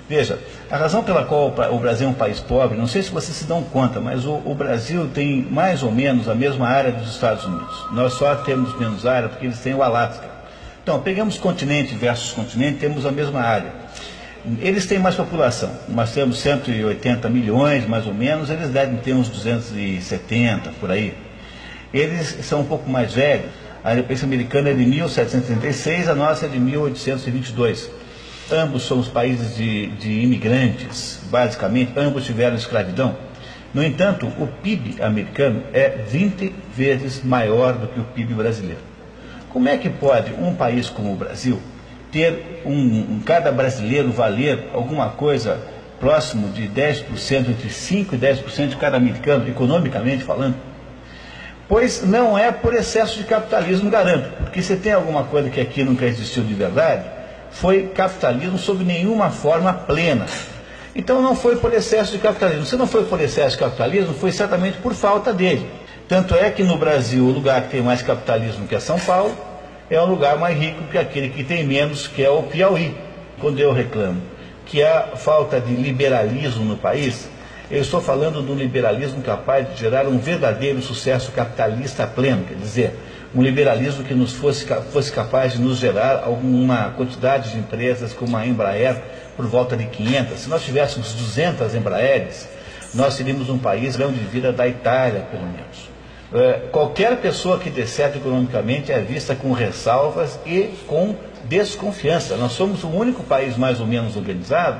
Veja, a razão pela qual o Brasil é um país pobre, não sei se vocês se dão conta, mas o Brasil tem mais ou menos a mesma área dos Estados Unidos. Nós só temos menos área porque eles têm o Alasca. Então, pegamos continente versus continente, temos a mesma área. Eles têm mais população, nós temos 180 milhões mais ou menos, eles devem ter uns 270 por aí. Eles são um pouco mais velhos, a Independência Americana é de 1736, a nossa é de 1822. Ambos somos países de imigrantes, basicamente, ambos tiveram escravidão. No entanto, o PIB americano é 20 vezes maior do que o PIB brasileiro. Como é que pode um país como o Brasil ter cada brasileiro valer alguma coisa próximo de 10%, entre 5% e 10% de cada americano, economicamente falando? Pois não é por excesso de capitalismo, garanto, porque se tem alguma coisa que aqui nunca existiu de verdade, foi capitalismo sob nenhuma forma plena. Então não foi por excesso de capitalismo. Se não foi por excesso de capitalismo, foi certamente por falta dele. Tanto é que no Brasil, o lugar que tem mais capitalismo, que é São Paulo, é um lugar mais rico que aquele que tem menos, que é o Piauí. Quando eu reclamo que há falta de liberalismo no país, eu estou falando de um liberalismo capaz de gerar um verdadeiro sucesso capitalista pleno, quer dizer, um liberalismo que nos fosse capaz de nos gerar alguma quantidade de empresas como a Embraer, por volta de 500. Se nós tivéssemos 200 Embraeres, nós seríamos um país grão de vida da Itália, pelo menos. Qualquer pessoa que dê certo economicamente é vista com ressalvas e com desconfiança. Nós somos o único país mais ou menos organizado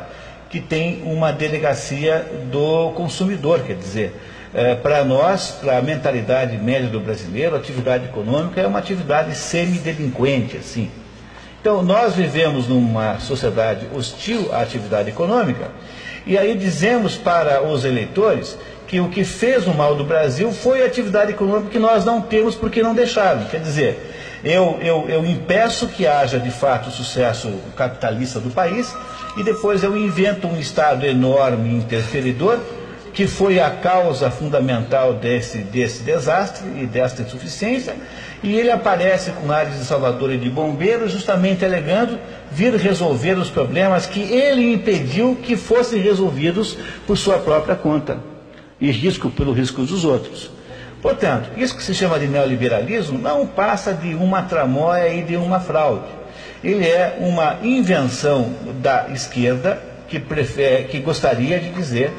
que tem uma delegacia do consumidor, quer dizer, para nós, para a mentalidade média do brasileiro, a atividade econômica é uma atividade semidelinquente, assim. Então, nós vivemos numa sociedade hostil à atividade econômica, e aí dizemos para os eleitores que o que fez o mal do Brasil foi a atividade econômica que nós não temos porque não deixaram. Quer dizer, eu impeço que haja de fato sucesso capitalista do país, e depois eu invento um Estado enorme, interferidor, que foi a causa fundamental desse desastre e desta insuficiência, e ele aparece com ares de salvador e de bombeiro, justamente alegando vir resolver os problemas que ele impediu que fossem resolvidos por sua própria conta, e pelo risco dos outros. Portanto, isso que se chama de neoliberalismo não passa de uma tramóia e de uma fraude. Ele é uma invenção da esquerda que gostaria de dizer,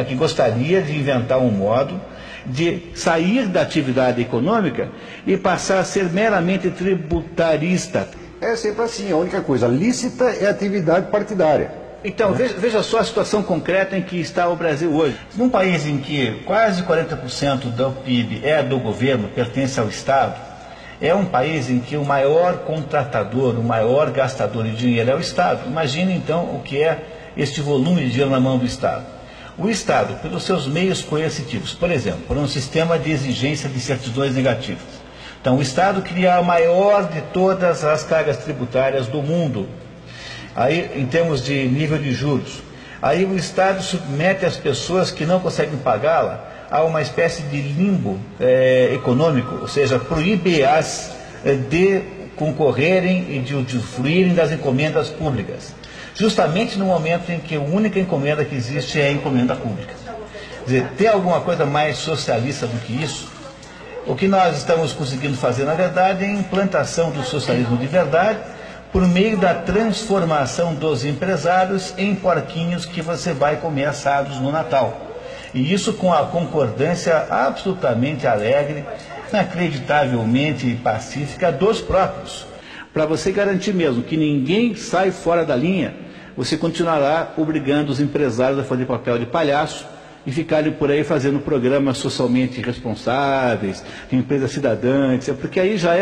que gostaria de inventar um modo de sair da atividade econômica e passar a ser meramente tributarista. É sempre assim, a única coisa lícita é a atividade partidária. Então, veja só a situação concreta em que está o Brasil hoje. Num país em que quase 40% do PIB é do governo, pertence ao Estado, é um país em que o maior contratador, o maior gastador de dinheiro é o Estado. Imagine então o que é este volume de dinheiro na mão do Estado. O Estado, pelos seus meios coercitivos, por exemplo, por um sistema de exigência de certidões negativas. Então, o Estado cria a maior de todas as cargas tributárias do mundo, aí em termos de nível de juros. Aí o Estado submete as pessoas que não conseguem pagá-la a uma espécie de limbo econômico, ou seja, proíbe-as de concorrerem e de usufruírem das encomendas públicas, justamente no momento em que a única encomenda que existe é a encomenda pública. Quer dizer, tem alguma coisa mais socialista do que isso? O que nós estamos conseguindo fazer, na verdade, é a implantação do socialismo de verdade, por meio da transformação dos empresários em porquinhos que você vai comer assados no Natal. E isso com a concordância absolutamente alegre, inacreditavelmente pacífica dos próprios. Para você garantir mesmo que ninguém sai fora da linha, você continuará obrigando os empresários a fazer papel de palhaço e ficarem por aí fazendo programas socialmente responsáveis, de empresa cidadã, etc. Porque aí já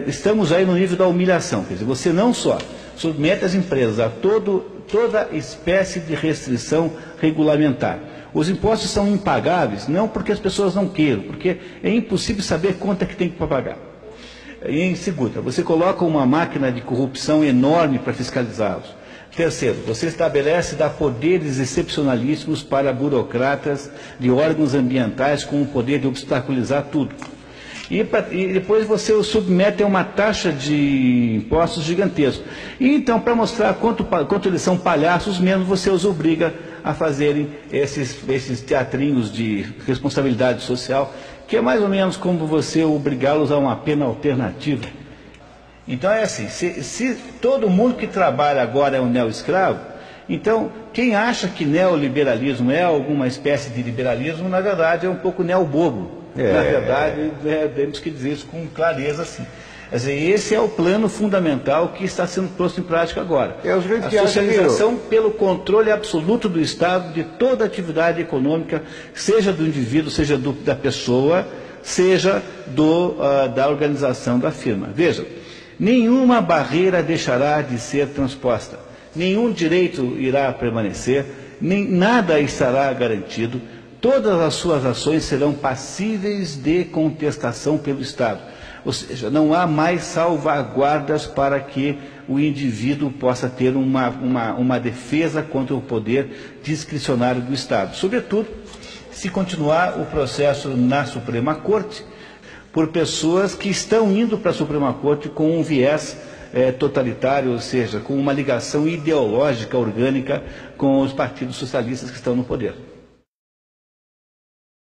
estamos aí no nível da humilhação. Quer dizer, você não só submete as empresas a toda espécie de restrição regulamentar. Os impostos são impagáveis, não porque as pessoas não queiram, porque é impossível saber quanto é que tem que pagar. E em segunda, você coloca uma máquina de corrupção enorme para fiscalizá-los. Terceiro, você dá poderes excepcionalíssimos para burocratas de órgãos ambientais com o poder de obstaculizar tudo. E depois você o submete a uma taxa de impostos gigantesca. E então, para mostrar quanto eles são palhaços mesmo, você os obriga a fazerem esses teatrinhos de responsabilidade social, que é mais ou menos como você obrigá-los a uma pena alternativa. Então é assim, se todo mundo que trabalha agora é um neo-escravo, então quem acha que neoliberalismo é alguma espécie de liberalismo, na verdade é um pouco neo-bobo. Na verdade, temos que dizer isso com clareza assim. Quer dizer, esse é o plano fundamental que está sendo posto em prática agora. A socialização pelo controle absoluto do Estado de toda atividade econômica, seja do indivíduo, seja da pessoa, seja da organização da firma. Veja, nenhuma barreira deixará de ser transposta, nenhum direito irá permanecer, nada estará garantido, todas as suas ações serão passíveis de contestação pelo Estado. Ou seja, não há mais salvaguardas para que o indivíduo possa ter uma defesa contra o poder discricionário do Estado. Sobretudo, se continuar o processo na Suprema Corte, por pessoas que estão indo para a Suprema Corte com um viés totalitário, ou seja, com uma ligação ideológica orgânica com os partidos socialistas que estão no poder.